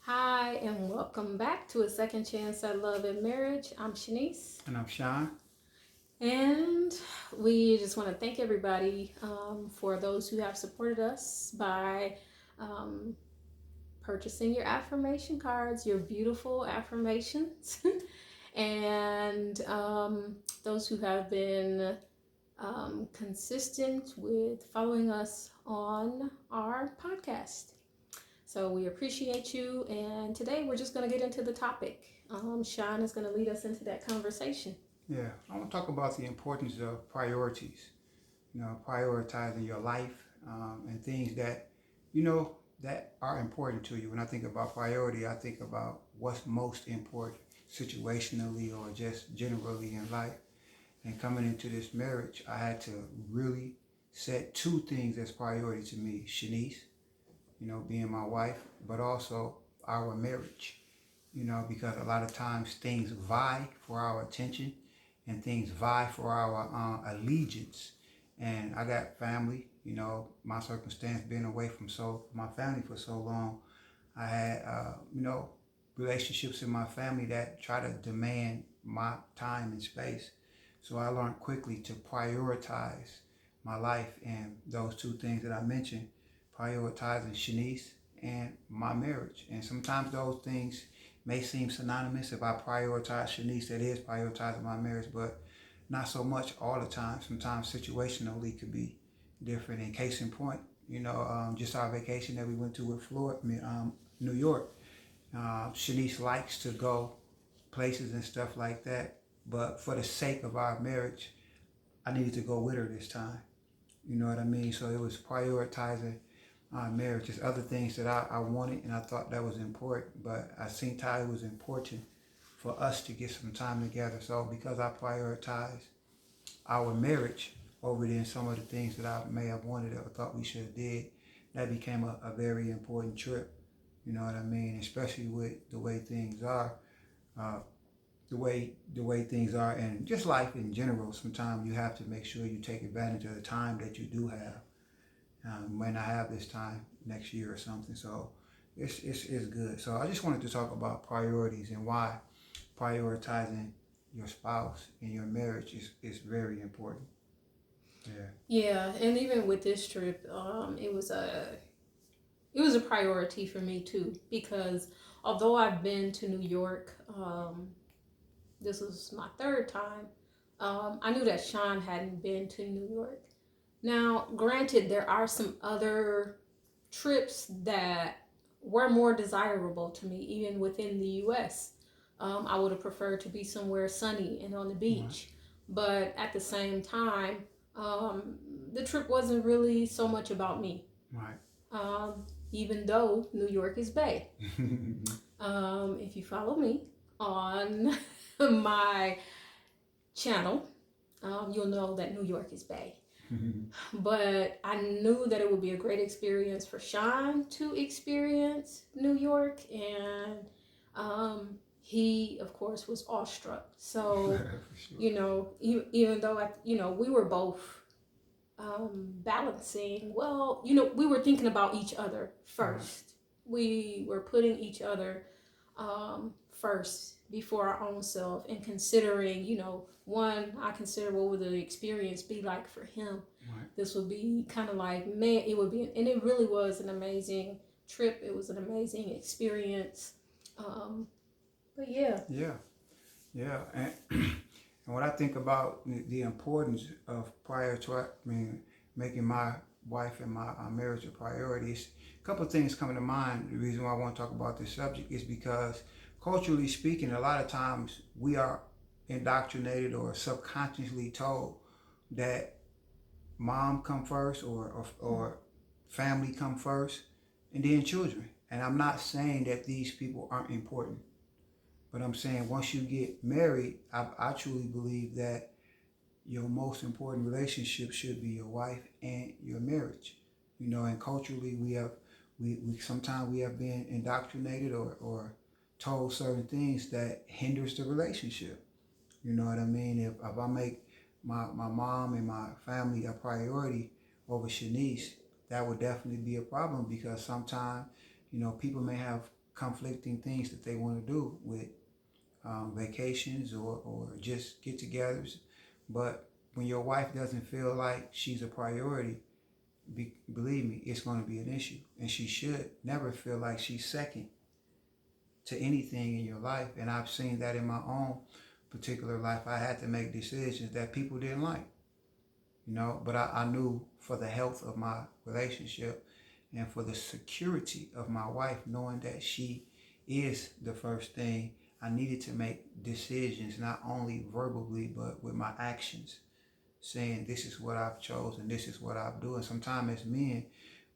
Hi, and welcome back to A Second Chance at Love and Marriage. I'm Shanice, And I'm Sean. and we just want to thank everybody for those who have supported us by um, purchasing your affirmation cards, your beautiful affirmations, and those who have been consistent with following us on our podcast. So we appreciate you, and today we're just going to get into the topic. Sean is going to lead us into that conversation. Yeah, I want to talk about the importance of priorities. Prioritizing your life and things that that are important to you. When I think about priority, I think about what's most important situationally or just generally in life. And coming into this marriage, I had to really set two things as priority to me: Shanice, being my wife, but also our marriage. Because a lot of times things vie for our attention and things vie for our allegiance. And I got family, my circumstance being away from my family for so long, I had, relationships in my family that try to demand my time and space. So I learned quickly to prioritize my life and those two things that I mentioned, prioritizing Shanice and my marriage. And sometimes those things may seem synonymous. If I prioritize Shanice, that is prioritizing my marriage, but not so much all the time. Sometimes situationally could be different. In case in point, just our vacation that we went to with Florida, New York. Shanice likes to go places and stuff like that, but for the sake of our marriage, I needed to go with her this time. You know what I mean? So it was prioritizing marriage. There's other things that I wanted and I thought that was important, but I seen how it was important for us to get some time together. So because I prioritized our marriage over than some of the things that I may have wanted or thought we should have did, that became a very important trip. You know what I mean? Especially with the way things are, uh, the way things are, and just life in general. Sometimes you have to make sure you take advantage of the time that you do have. May not have this time next year or something. So it's good. So I just wanted to talk about priorities and why prioritizing your spouse in your marriage is very important. Yeah. Yeah, and even with this trip, it was a priority for me too because although I've been to New York, this was my third time. I knew that Sean hadn't been to New York. Now, granted, there are some other trips that were more desirable to me, even within the U.S. I would have preferred to be somewhere sunny and on the Right. beach. But at the same time, the trip wasn't really so much about me, Right. even though New York is Bay. If you follow me on my channel, you'll know that New York is Bay. But I knew that it would be a great experience for Sean to experience New York, and he, of course, was awestruck. So, For sure. even though we were both balancing. Well, we were thinking about each other Right. first. We were putting each other first before our own self and considering, one, I consider what would the experience be like for him. Right. This would be kind of like, man, it would be, and it really was an amazing trip. It was an amazing experience. But yeah. Yeah. Yeah. And and when I think about the importance of making my wife and my marriage a priority, a couple of things come to mind. The reason why I want to talk about this subject is because culturally speaking, a lot of times we are indoctrinated or subconsciously told that mom come first or family come first and then children. And I'm not saying that these people aren't important, but I'm saying once you get married, I truly believe that your most important relationship should be your wife and your marriage. And culturally we sometimes we have been indoctrinated or told certain things that hinders the relationship. You know what I mean? If I make my mom and my family a priority over Shanice, that would definitely be a problem because sometimes, people may have conflicting things that they want to do with vacations or just get-togethers. But when your wife doesn't feel like she's a priority, believe me, it's going to be an issue. And she should never feel like she's second to anything in your life. And I've seen that in my own particular life. I had to make decisions that people didn't like, but I knew for the health of my relationship and for the security of my wife, knowing that she is the first thing, I needed to make decisions, not only verbally, but with my actions, saying this is what I've chosen, this is what I've done. Sometimes as men,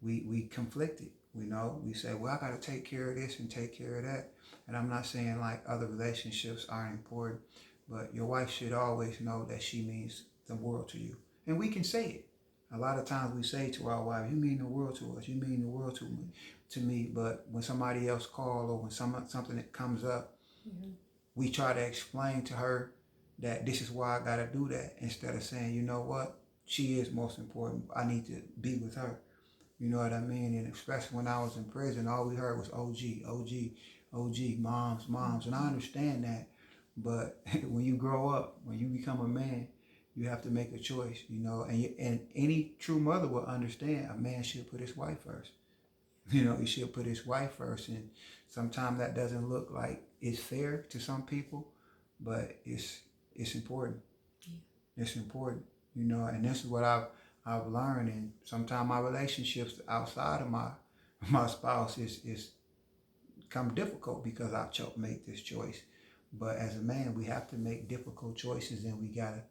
we conflicted. We say, well, I got to take care of this and take care of that. And I'm not saying like other relationships aren't important, but your wife should always know that she means the world to you. And we can say it. A lot of times we say to our wife, you mean the world to us, you mean the world to me. But when somebody else calls or when something that comes up, we try to explain to her that this is why I got to do that, instead of saying, you know what, she is most important. I need to be with her. You know what I mean? And especially when I was in prison, all we heard was OG, OG, OG, moms, moms. And I understand that. But when you grow up, when you become a man, you have to make a choice, and any true mother will understand a man should put his wife first. He should put his wife first. And sometimes that doesn't look like it's fair to some people, but it's important. It's important, and this is what I've learned. And sometimes my relationships outside of my spouse is become difficult because I've made this choice. But as a man, we have to make difficult choices, and we gotta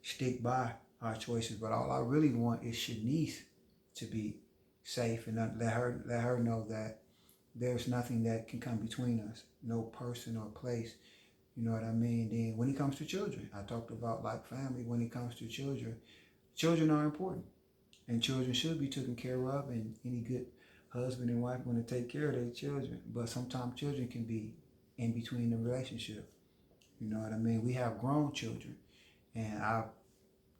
stick by our choices. But all I really want is Shanice to be safe, and let her know that there's nothing that can come between us, no person or place. You know what I mean? Then when it comes to children, I talked about like family. When it comes to children are important, and children should be taken care of, and any good husband and wife want to take care of their children. But sometimes children can be in between the relationship. You know what I mean? We have grown children, and I've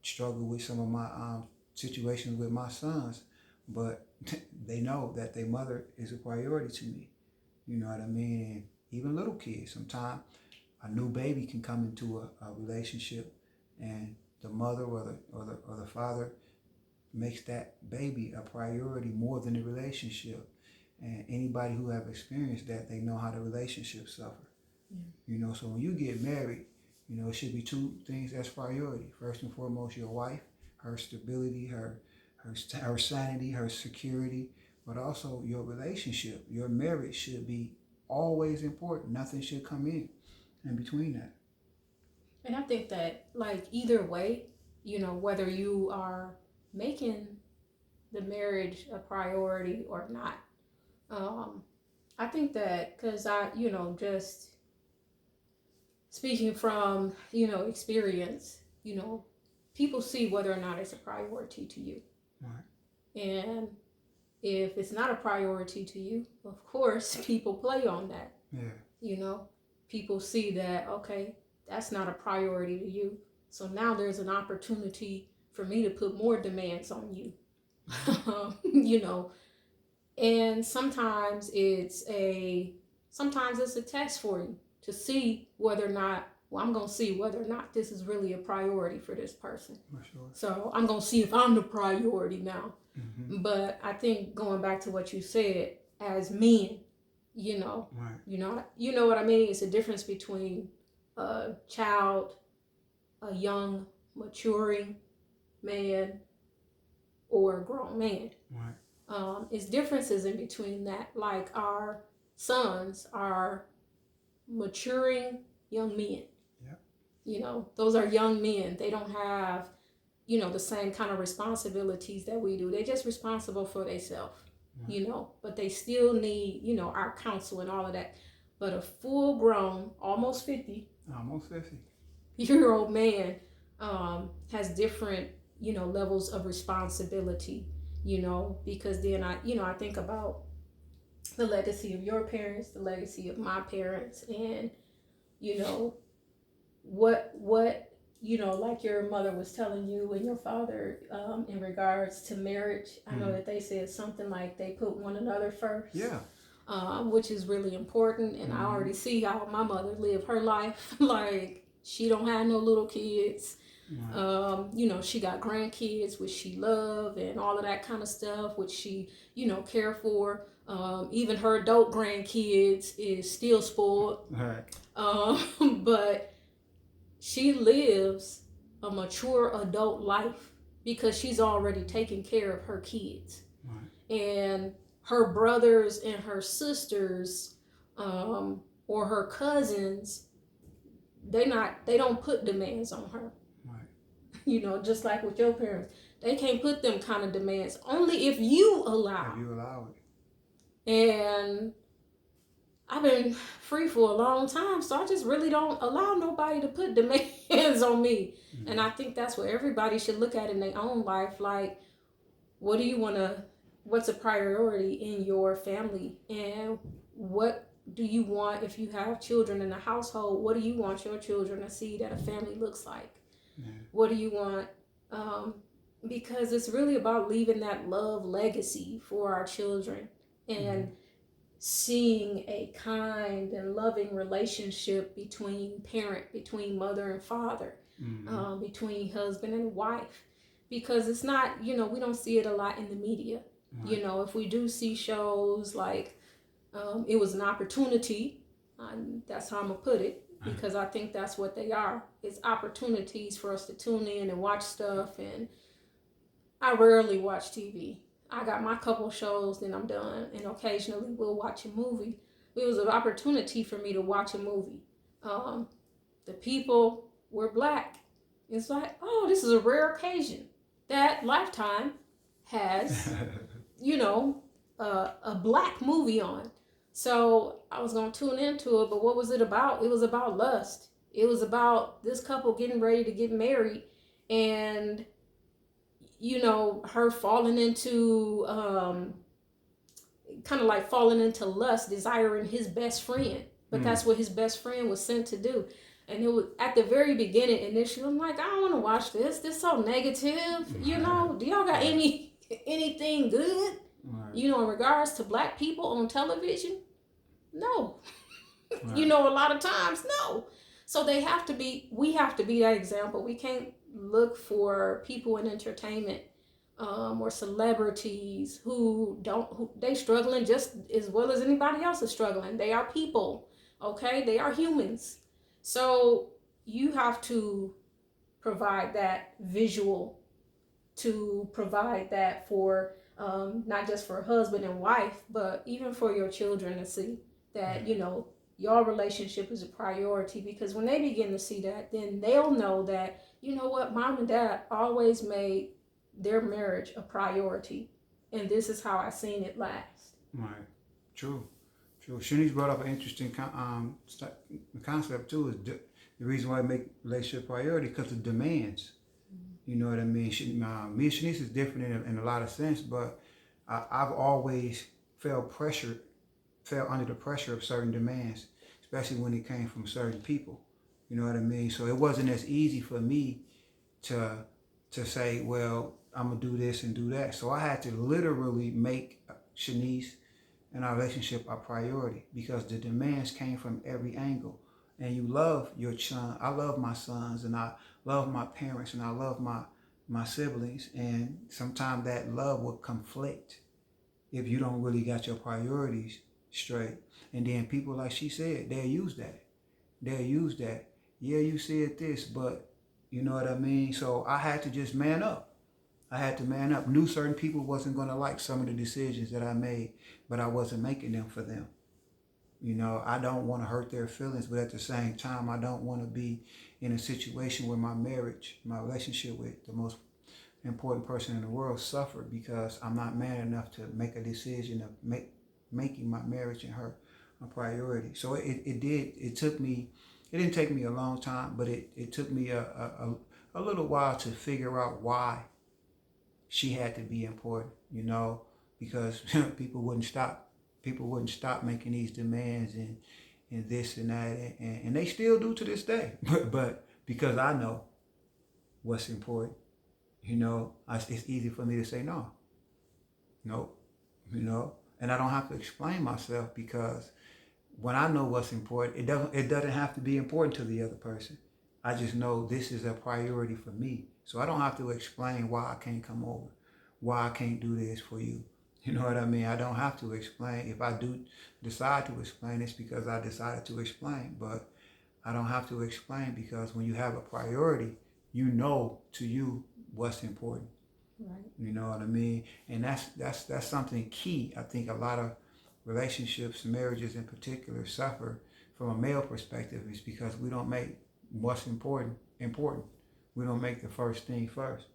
struggled with some of my situations with my sons, but they know that their mother is a priority to me. You know what I mean? And even little kids, sometimes a new baby can come into a relationship, and the mother or the father makes that baby a priority more than the relationship. And anybody who have experienced that, they know how the relationship suffer. So when you get married, it should be two things that's priority. First and foremost, your wife, her stability, her sanity, her security, but also your relationship. Your marriage should be always important. Nothing should come in between that. And I think that, like, either way, whether you are making the marriage a priority or not, I think that, because just speaking from, experience, people see whether or not it's a priority to you. Right. And if it's not a priority to you, of course, people play on that. Yeah. People see that, okay, that's not a priority to you. So now there's an opportunity for me to put more demands on you. And sometimes it's a test for you to see whether or not, I'm going to see whether or not this is really a priority for this person. For sure. So I'm going to see if I'm the priority now. Mm-hmm. But I think going back to what you said, as men, right. you know what I mean? It's a difference between a child, a young, maturing man, or a grown man. Right. It's differences in between that. Like our sons are maturing young men. Yep. Those are young men. They don't have, the same kind of responsibilities that we do. They're just responsible for themselves, right. But they still need, our counsel and all of that. But a full grown, almost 50 year old man has different, levels of responsibility, because then I think about the legacy of your parents, the legacy of my parents, and, what like your mother was telling you and your father in regards to marriage. I know that they said something like they put one another first. Yeah. which is really important. And I already see how my mother lived her life. Like, she don't have no little kids. She got grandkids, which she love, and all of that kind of stuff, which she, care for. Even her adult grandkids is still spoiled. But she lives a mature adult life because she's already taken care of her kids. And her brothers and her sisters, or her cousins, they don't put demands on her. Just like with your parents, they can't put them kind of demands. Only if you allow. If you allow it. And I've been free for a long time, so I just really don't allow nobody to put demands on me. And I think that's what everybody should look at in their own life. Like, what's a priority in your family? And what do you want if you have children in the household? What do you want your children to see that a family looks like? What do you want? Because it's really about leaving that love legacy for our children and seeing a kind and loving relationship between mother and father, between husband and wife. Because it's not, we don't see it a lot in the media. If we do see shows like It Was an Opportunity, that's how I'm going to put it, because I think that's what they are. It's opportunities for us to tune in and watch stuff, and I rarely watch TV. I got my couple shows, then I'm done, and occasionally we'll watch a movie. It was an opportunity for me to watch a movie. The people were black. It's like, oh, this is a rare occasion that Lifetime has, a black movie on. So I was going to tune into it, but what was it about? It was about lust. It was about this couple getting ready to get married, and her falling into kind of like falling into lust, desiring his best friend. But that's what his best friend was sent to do. And it was at the very beginning, initially, I'm like, I don't want to watch this. This is so negative. Do y'all got anything good? In regards to black people on television? No. A lot of times, no. So we have to be that example. We can't look for people in entertainment or celebrities who they struggling just as well as anybody else is struggling. They are people, okay? They are humans. So you have to provide that visual, to provide that for not just for husband and wife, but even for your children to see that, your relationship is a priority. Because when they begin to see that, then they'll know that, mom and dad always made their marriage a priority. And this is how I seen it last. Right. True. Shanice brought up an interesting concept too. Is the reason why I make relationship priority, because of demands. You know what I mean? Me and Shanice is different in a lot of sense, but I've always felt under the pressure of certain demands, especially when it came from certain people. You know what I mean? So it wasn't as easy for me to say, well, I'm gonna do this and do that. So I had to literally make Shanice and our relationship a priority, because the demands came from every angle. And you love your son. I love my sons, and I love my parents, and I love my siblings. And sometimes that love will conflict if you don't really got your priorities straight. And then people, like she said, they'll use that. Yeah, you said this, but you know what I mean? So I had to just man up. Knew certain people wasn't going to like some of the decisions that I made, but I wasn't making them for them. I don't want to hurt their feelings, but at the same time, I don't want to be in a situation where my relationship with the most important person in the world suffered because I'm not man enough to make a decision of making my marriage and her a priority. So it didn't take me a long time, but it took me a little while to figure out why she had to be important, because people wouldn't stop making these demands and this and that, and they still do to this day. But because I know what's important, it's easy for me to say no. Nope. And I don't have to explain myself because when I know what's important, it doesn't have to be important to the other person. I just know this is a priority for me. So I don't have to explain why I can't come over, why I can't do this for you. You know what I mean? I don't have to explain. If I do decide to explain, it's because I decided to explain. But I don't have to explain because when you have a priority, you know to you what's important. Right. You know what I mean? And that's something key. I think a lot of relationships, marriages in particular, suffer from a male perspective is because we don't make what's important important. We don't make the first thing first.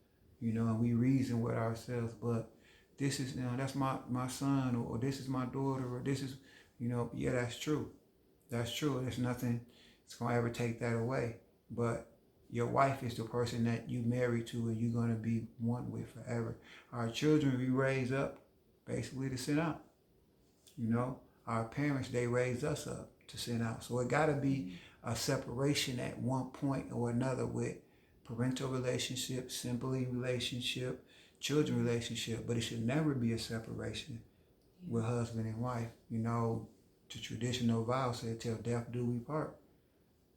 You know, and we reason with ourselves, but this is, that's my son, or this is my daughter, or this is, yeah, that's true. That's true. There's nothing that's gonna ever take that away. But your wife is the person that you married to and you're gonna be one with forever. Our children we raise up basically to send out. Our parents, they raise us up to send out. So it gotta be a separation at one point or another with parental relationship, sibling relationship, children relationship, but it should never be a separation with husband and wife. The traditional vow said, till death do we part.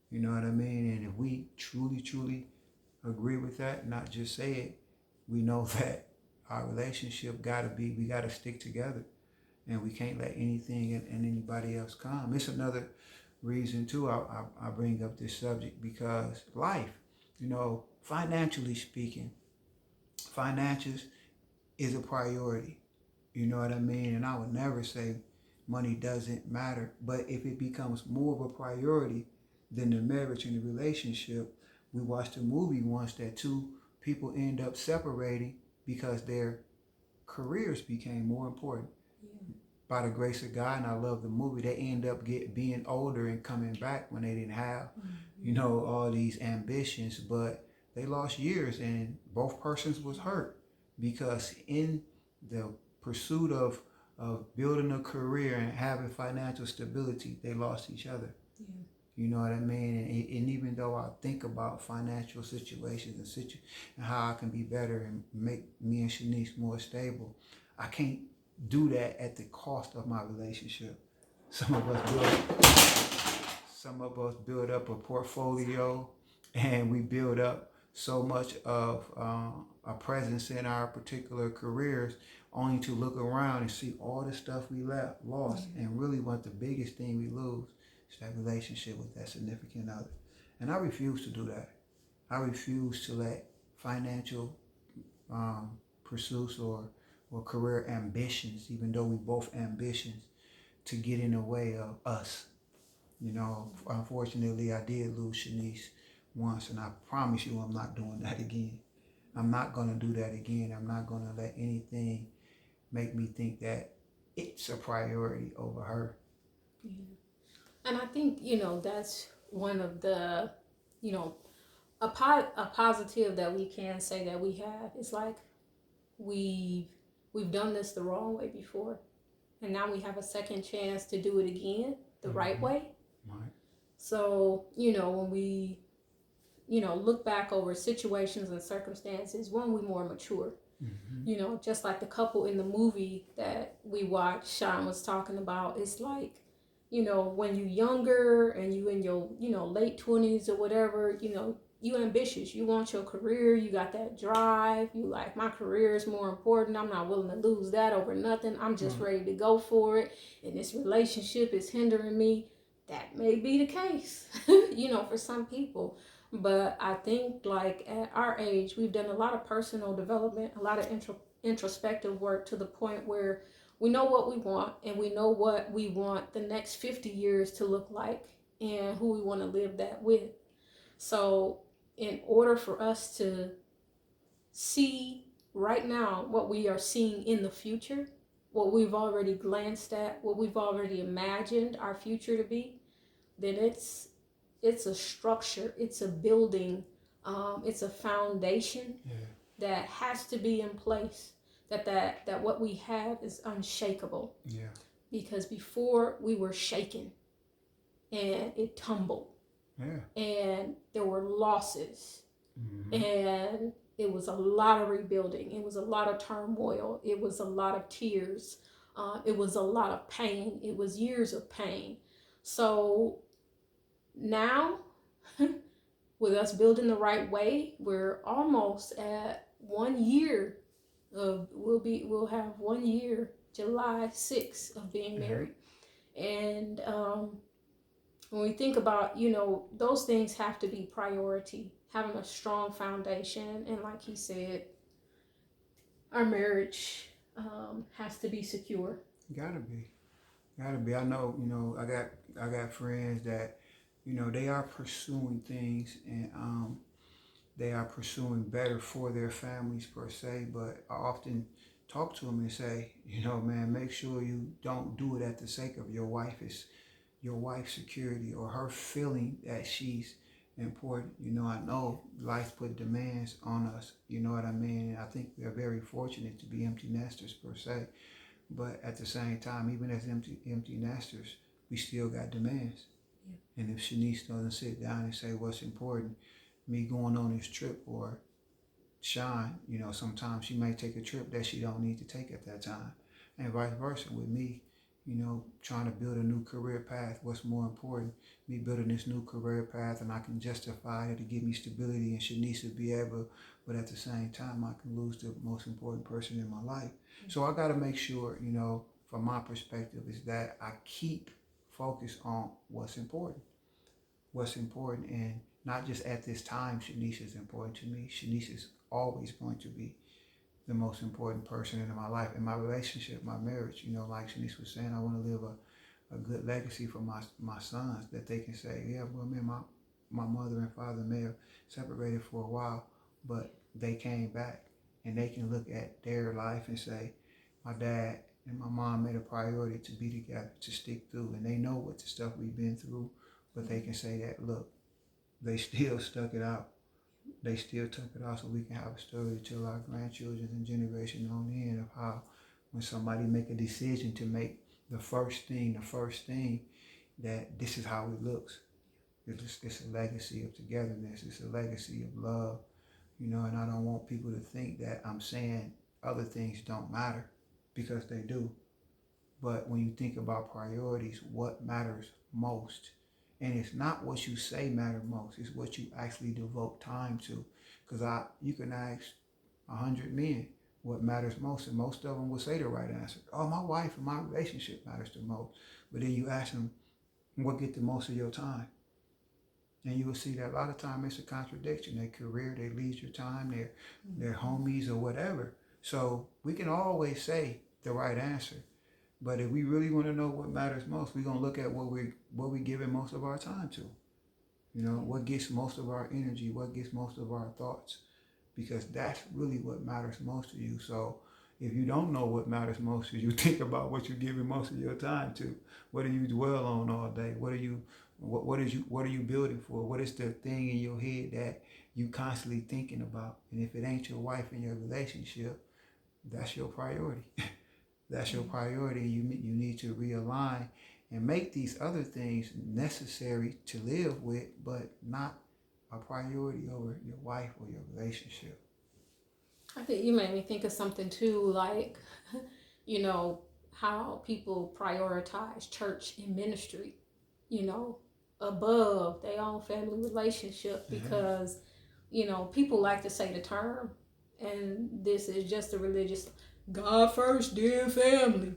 You know what I mean? And if we truly, truly agree with that, not just say it, we know that our relationship we gotta stick together. And we can't let anything and anybody else come. It's another reason too I bring up this subject because life, financially speaking, finances is a priority. You know what I mean? And I would never say money doesn't matter. But if it becomes more of a priority than the marriage and the relationship, we watched a movie once that two people end up separating because their careers became more important. Yeah. By the grace of God, and I love the movie, they end up being older and coming back when they didn't have, all these ambitions, but they lost years and both persons was hurt because in the pursuit of building a career and having financial stability, they lost each other. Yeah. You know what I mean? And even though I think about financial situations and how I can be better and make me and Shanice more stable, I can't do that at the cost of my relationship. Some of us build up a portfolio, and we build up so much of a presence in our particular careers, only to look around and see all the stuff we lost, and really what the biggest thing we lose is that relationship with that significant other. And I refuse to do that. I refuse to let financial pursuits or career ambitions, even though we both ambitions, to get in the way of us. Unfortunately, I did lose Shanice once, and I promise you I'm not doing that again. I'm not going to do that again. I'm not going to let anything make me think that it's a priority over her. Yeah. And I think, that's one of the, a positive that we can say that we have. It's like we've done this the wrong way before, and now we have a second chance to do it again the right way. Right. So, when we, look back over situations and circumstances, one, we more mature. Just like the couple in the movie that we watched, Sean was talking about, it's like, when you're younger and you in your, late 20s or whatever, you ambitious, you want your career, you got that drive, you like, my career is more important, I'm not willing to lose that over nothing, I'm just ready to go for it, and this relationship is hindering me. That may be the case, for some people. But I think, like, at our age, we've done a lot of personal development, a lot of introspective work, to the point where we know what we want, and we know what we want the next 50 years to look like, and who we want to live that with. So in order for us to see right now what we are seeing in the future, what we've already glanced at, what we've already imagined our future to be, then it's a structure, it's a building, it's a foundation that has to be in place. That what we have is unshakable. Yeah. Because before we were shaken, and it tumbled. Yeah. And there were losses. And it was a lot of rebuilding. It was a lot of turmoil. It was a lot of tears. It was a lot of pain. It was years of pain. So now, with us building the right way, we're almost at 1 year of we'll have 1 year, July 6th, of being married. And when we think about, those things have to be priority, having a strong foundation, and like he said, our marriage has to be secure. Gotta be. Gotta be. I know, I got friends that, they are pursuing things, and they are pursuing better for their families per se, but I often talk to them and say, man, make sure you don't do it at the sake of your wife's security or her feeling that she's important. I know life put demands on us, you know what I mean? And I think we're very fortunate to be empty nesters per se. But at the same time, even as empty nesters, we still got demands. Yeah. And if Shanice doesn't sit down and say what's important, me going on this trip or Sean, sometimes she may take a trip that she don't need to take at that time. And vice versa with me, trying to build a new career path. What's more important? Me building this new career path, and I can justify it to give me stability, and Shanice will be able, but at the same time, I can lose the most important person in my life. So I got to make sure, from my perspective, is that I keep focused on what's important. What's important, and not just at this time, Shanice is important to me. Shanice is always going to be the most important person in my life, in my relationship, my marriage. Like Shanice was saying, I want to live a good legacy for my sons, that they can say, yeah, well, man, my mother and father may have separated for a while, but they came back, and they can look at their life and say, my dad and my mom made a priority to be together, to stick through, and they know what the stuff we've been through, but they can say that, look, they still stuck it out. They still took it out, so we can have a story to tell our grandchildren and generation on in of how when somebody make a decision to make the first thing, that this is how it looks. It's a legacy of togetherness. It's a legacy of love, and I don't want people to think that I'm saying other things don't matter, because they do. But when you think about priorities, what matters most? And it's not what you say matter most, it's what you actually devote time to. Because you can ask 100 men what matters most, and most of them will say the right answer. Oh, my wife and my relationship matters the most. But then you ask them, what get the most of your time? And you will see that a lot of times it's a contradiction. Their career, their leisure time, their homies or whatever. So we can always say the right answer. But if we really want to know what matters most, we're gonna look at what we're giving most of our time to. What gets most of our energy, what gets most of our thoughts, because that's really what matters most to you. So if you don't know what matters most to you, think about what you're giving most of your time to. What do you dwell on all day? What are you building for? What is the thing in your head that you constantly thinking about? And if it ain't your wife and your relationship, that's your priority. That's your priority. You need to realign and make these other things necessary to live with, but not a priority over your wife or your relationship. I think you made me think of something too, like, how people prioritize church and ministry, above their own family relationship, because, people like to say the term, and this is just a religious, God first, then family,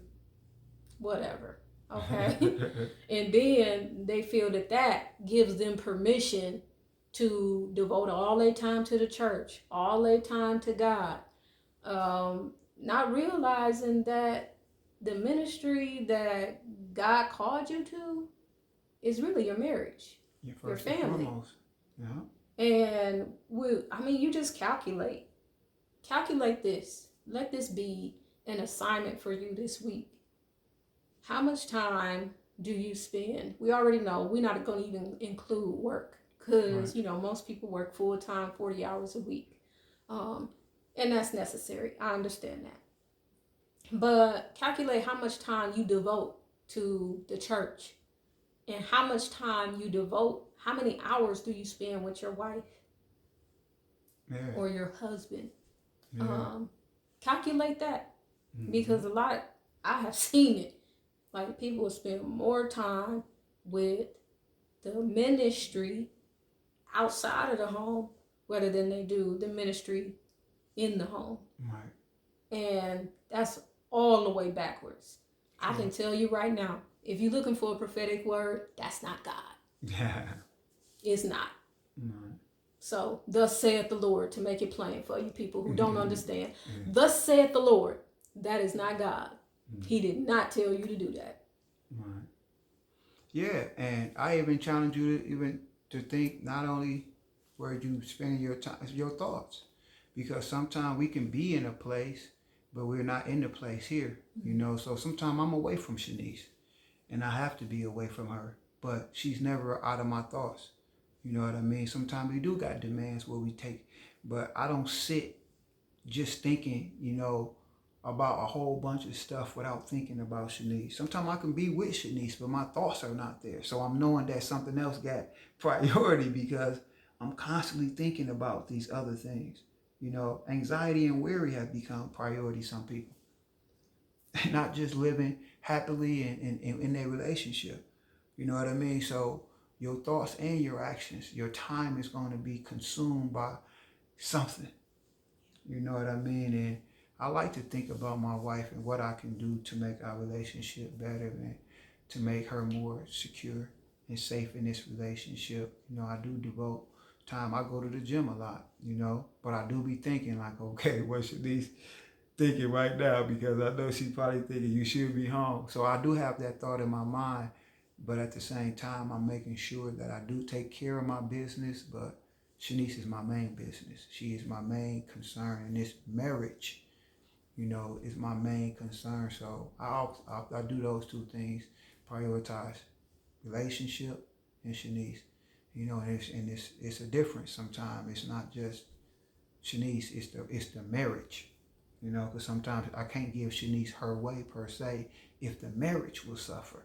whatever. Okay. And then they feel that gives them permission to devote all their time to the church, all their time to God, not realizing that the ministry that God called you to is really your marriage, your family. Yeah. And you just calculate this. Let this be an assignment for you this week. How much time do you spend? We already know we're not going to even include work, because most people work full time, 40 hours a week, and that's necessary. I understand that, but calculate how much time you devote to the church, and how much time you devote. How many hours do you spend with your wife or your husband? Calculate that, because I have seen it. Like people spend more time with the ministry outside of the home rather than they do the ministry in the home. Right. And that's all the way backwards. I True. can tell you right now, if you're looking for a prophetic word, that's not God. Yeah. It's not. Right. So, thus saith the Lord, to make it plain for you people who don't understand. Mm-hmm. Thus saith the Lord, that is not God. He did not tell you to do that. Right. Yeah, and I even challenge you to think not only where you spending your time, your thoughts, because sometimes we can be in a place, but we're not in the place here. You know, so sometimes I'm away from Shanice, and I have to be away from her, but she's never out of my thoughts. You know what I mean? Sometimes we do got demands where we take, but I don't sit just thinking, about a whole bunch of stuff without thinking about Shanice. Sometimes I can be with Shanice, but my thoughts are not there. So I'm knowing that something else got priority because I'm constantly thinking about these other things. Anxiety and worry have become priority some people. Not just living happily in their relationship. You know what I mean? So your thoughts and your actions, your time is going to be consumed by something. You know what I mean? And I like to think about my wife and what I can do to make our relationship better and to make her more secure and safe in this relationship. I do devote time. I go to the gym a lot, but I do be thinking like, okay, what should these thinking right now? Because I know she's probably thinking you should be home. So I do have that thought in my mind, but at the same time, I'm making sure that I do take care of my business, but Shanice is my main business. She is my main concern, and this marriage, is my main concern. So I do those two things: prioritize relationship and Shanice. And it's a difference. Sometimes it's not just Shanice; it's the marriage. Because sometimes I can't give Shanice her way per se if the marriage will suffer.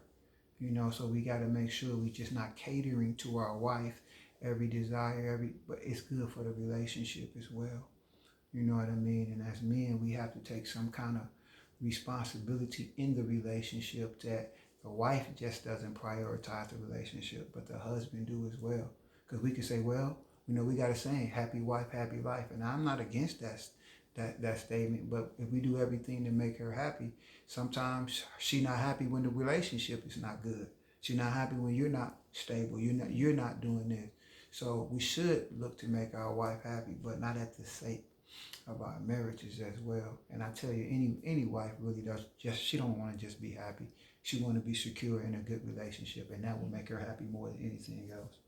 So we got to make sure we just not catering to our wife every desire, but it's good for the relationship as well. You know what I mean? And as men, we have to take some kind of responsibility in the relationship that the wife just doesn't prioritize the relationship, but the husband do as well. Because we can say, well, we got a saying, happy wife, happy life. And I'm not against that statement, but if we do everything to make her happy, sometimes she not happy when the relationship is not good. She's not happy when you're not stable. You're not doing this. So we should look to make our wife happy, but not at the sake of our marriages as well. And I tell you, any wife really does she don't want to just be happy. She want to be secure in a good relationship, and that will make her happy more than anything else.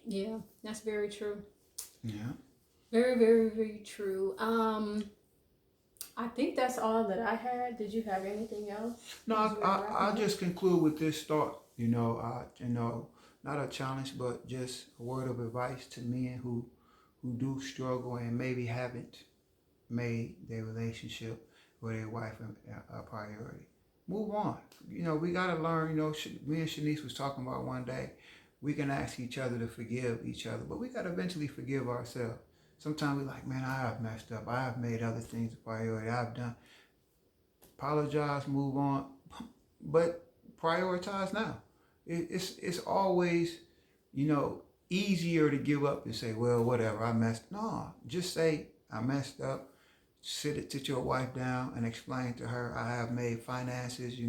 Yeah, that's very true. Yeah. Very, very, very true. I think that's all that I had. Did you have anything else? No, I'll just conclude with this thought. Not a challenge, but just a word of advice to men who do struggle and maybe haven't made their relationship with their wife a priority. Move on. We gotta learn. Me and Shanice was talking about one day. We can ask each other to forgive each other, but we gotta eventually forgive ourselves. Sometimes we're like, man, I have messed up. I have made other things a priority. I've done. Apologize, move on, but prioritize now. It's always, easier to give up and say, well, whatever, I messed. No, just say I messed up. Sit your wife down and explain to her, I have made finances,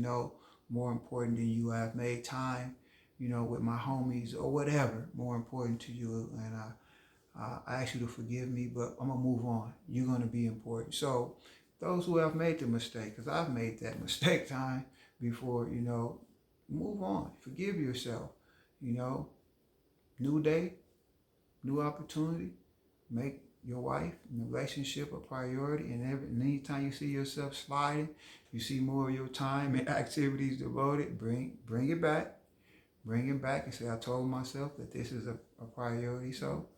more important than you. I have made time, with my homies or whatever more important to you, and I ask you to forgive me, but I'm gonna move on. You're gonna be important. So those who have made the mistake, because I've made that mistake time before, move on. Forgive yourself. New day, new opportunity. Make your wife and the relationship a priority. And anytime you see yourself sliding, you see more of your time and activities devoted, bring it back. Bring it back and say, I told myself that this is a priority. So,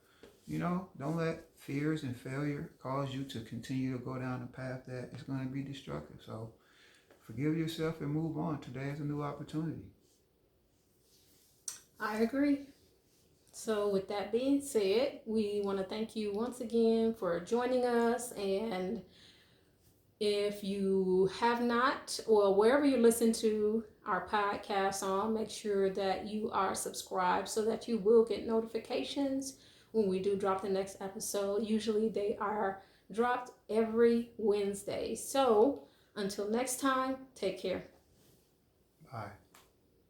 don't let fears and failure cause you to continue to go down a path that is going to be destructive. So forgive yourself and move on. Today is a new opportunity. I agree. So, with that being said, we want to thank you once again for joining us. And If you have not, or wherever you listen to our podcast on, make sure that you are subscribed so that you will get notifications when we do drop the next episode. Usually they are dropped every Wednesday. So until next time, take care. Bye.